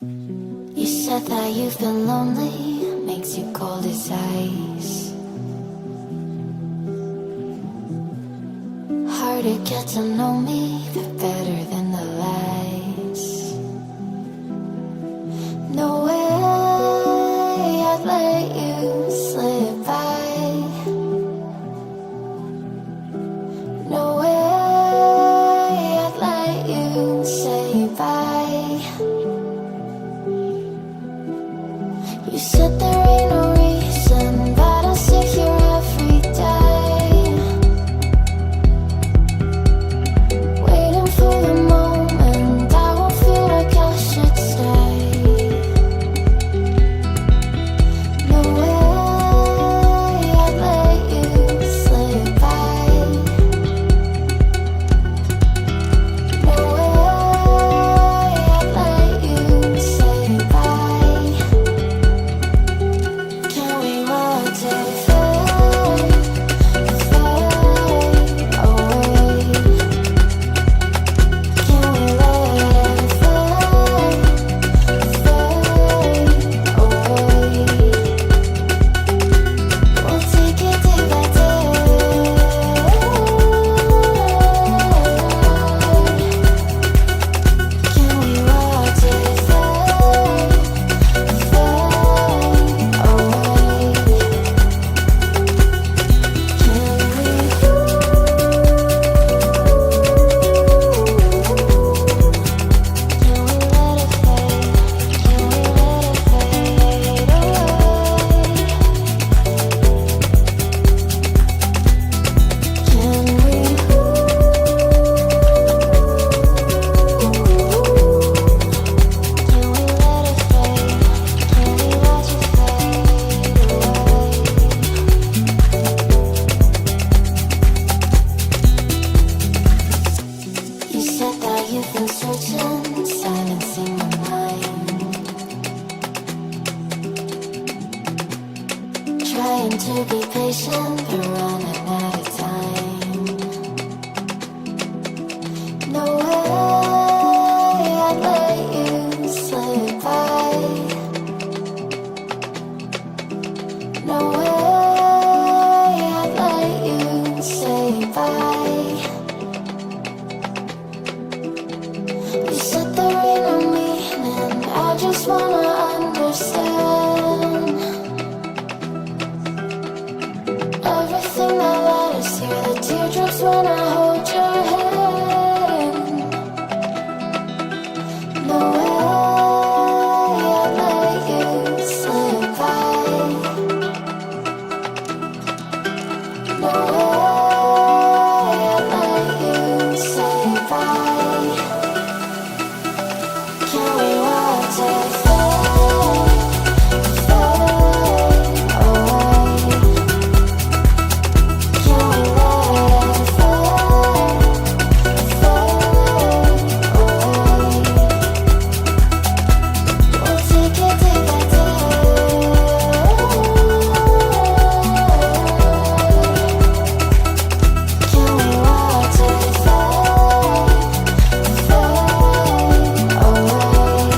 You said that you've been lonely, makes you cold as ice. Hard to get to know me, but better than the lies. No way I'd let you slip by. No way I'd let you say bye. You said there ain't no reason, but I'll sit here every day, waiting for the moment I won't feel like I should stay. No way I'd let you slip by. No way I'd let you say bye. Can we watch it fade, fade away? Can we let it fade, fade away? We'll take it day by day. Can we watch it fade, fade away? You said that you've been searching, silencing my mind, trying to be patient, but running out of time. No way I'd let you slip by. No way I'd let you say bye. You said there ain't no meaning, I just wanna understand everything that led us here, the teardrops when I hold your hand. No way I'd let you slip by. No way I'd let you say bye. Can we watch it fade, fade away? Can we let it fade, fade away? We'll take it day by day. Can we watch it fade, fade away?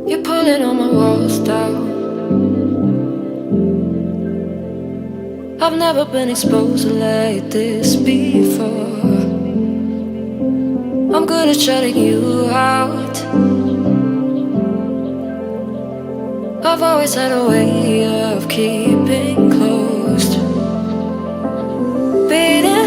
You're pulling all my walls down. I've never been exposed like this before. I'm good at shutting you out. I've always had a way of keeping closed, beating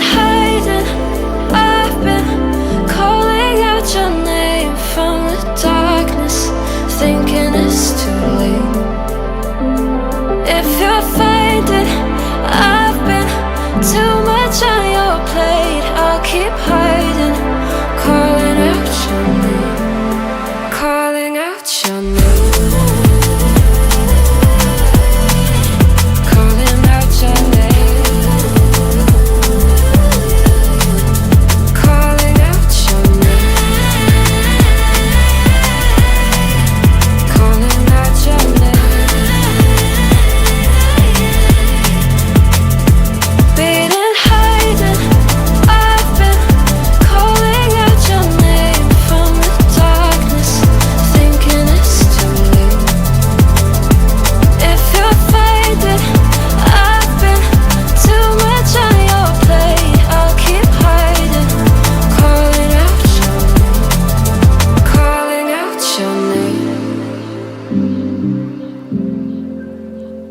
much on your plate, I'll keep hiding, calling out your name, calling out your name.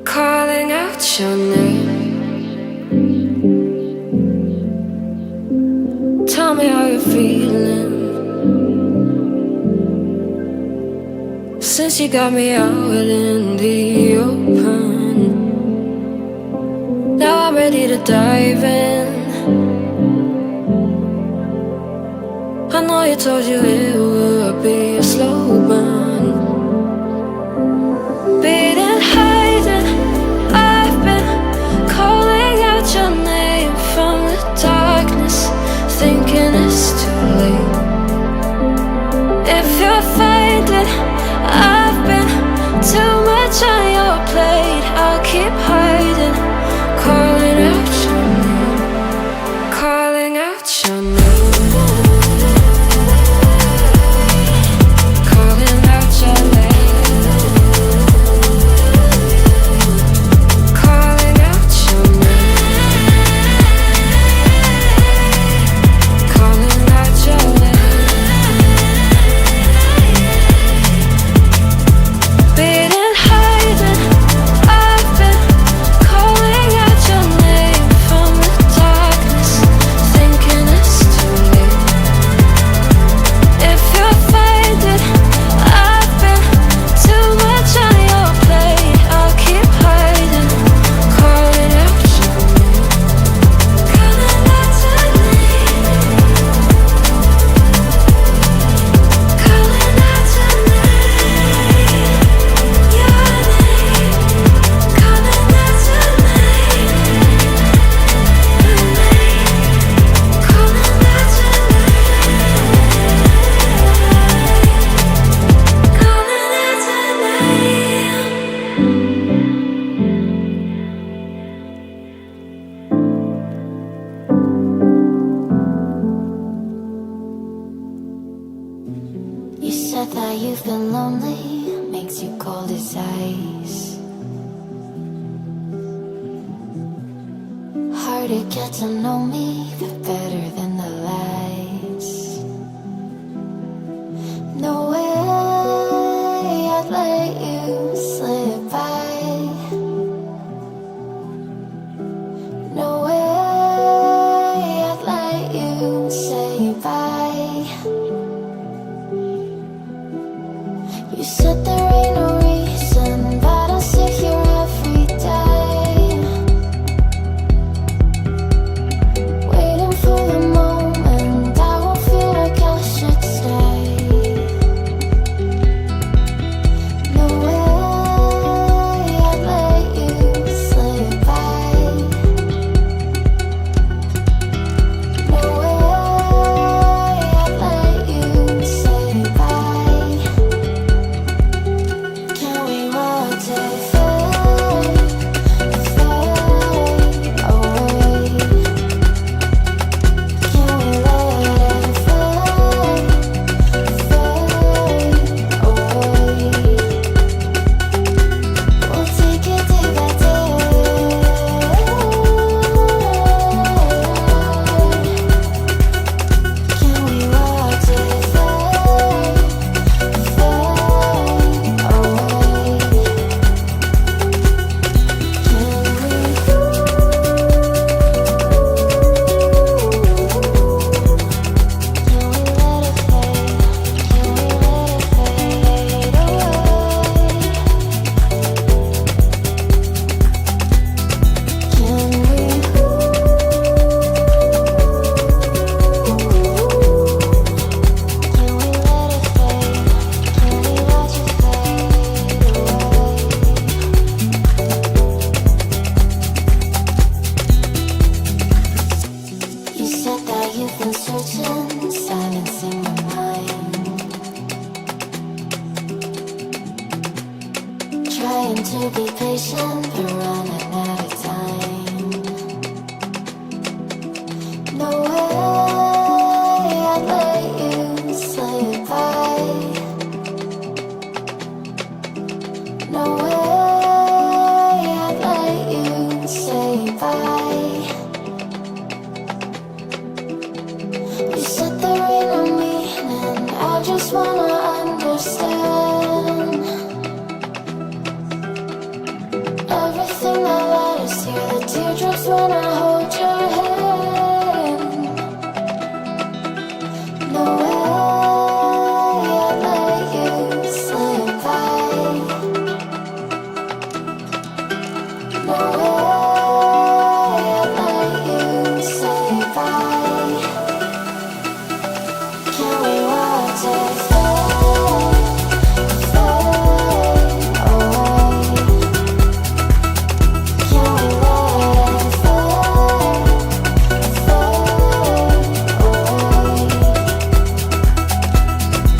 Calling out your name. Tell me how you're feeling, since you got me out in the open. Now I'm ready to dive in. I know you told you it would be a slow burn. Beating, hiding, I've been calling out your name from the darkness, thinking it's too late. If you're faded, I've been too much on your plate, I'll keep hiding, calling out your name, calling out your name. You said that you've been lonely, makes you cold as ice. Hard to get to know me, but better than the lights. No way I'd let you slip by. No way I'd let you say bye. You said there ain't no reason, but I'll sit here every day, waiting patient, but running out of time. No way I'd let you say goodbye. No way I'd let you say bye. You said there ain't no meaning, I just wanna understand everything that led us here, the teardrops when I hold your hand. No way I'd let you say goodbye. No way I'd let you say bye. Can we watch it fade, fade away? Can we let it fade, fade away?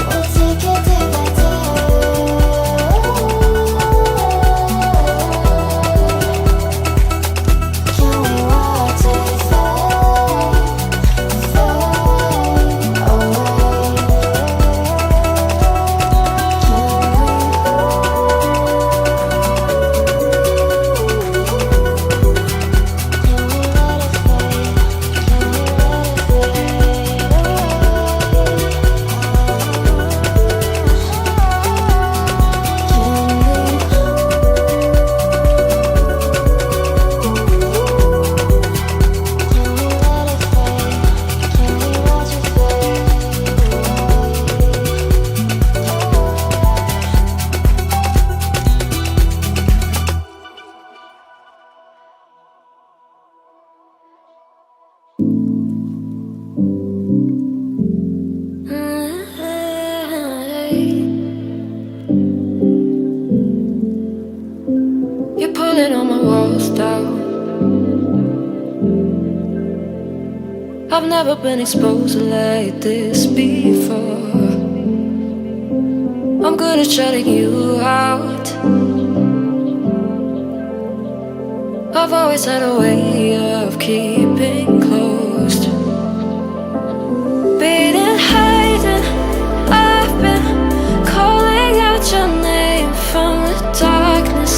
We'll take it day by day. Can we watch it fade, fade away? You're pulling on my walls down. I've never been exposed like this before. I'm good at shutting you out. I've always had a way of keeping closed. Beating, hiding, I've been calling out your name from the darkness,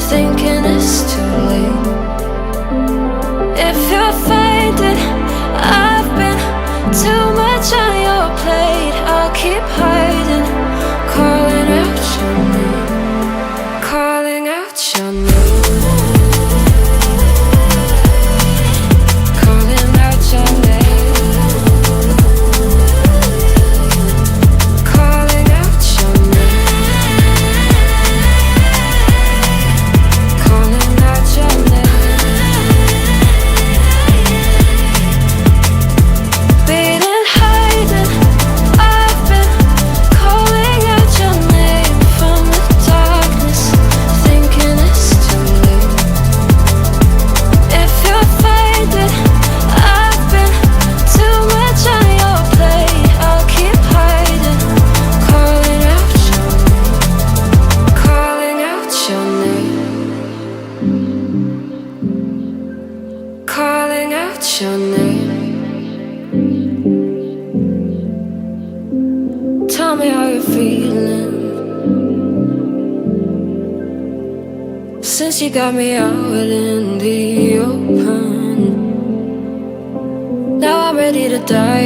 thinking it's too late. If you'll find it, I've been too much on your plate. I'll keep hiding, calling out your name, calling out your name. Calling out your name. Calling out your name. Calling out your name. Beating, hiding, I've been calling out your name from the darkness, thinking it's too late. If you'll find it, I've been too much on your plate. I'll keep hiding, calling out your name, calling out your name, calling out your name. Tell me how you're feeling since you got me out in the open. Now I'm ready to dive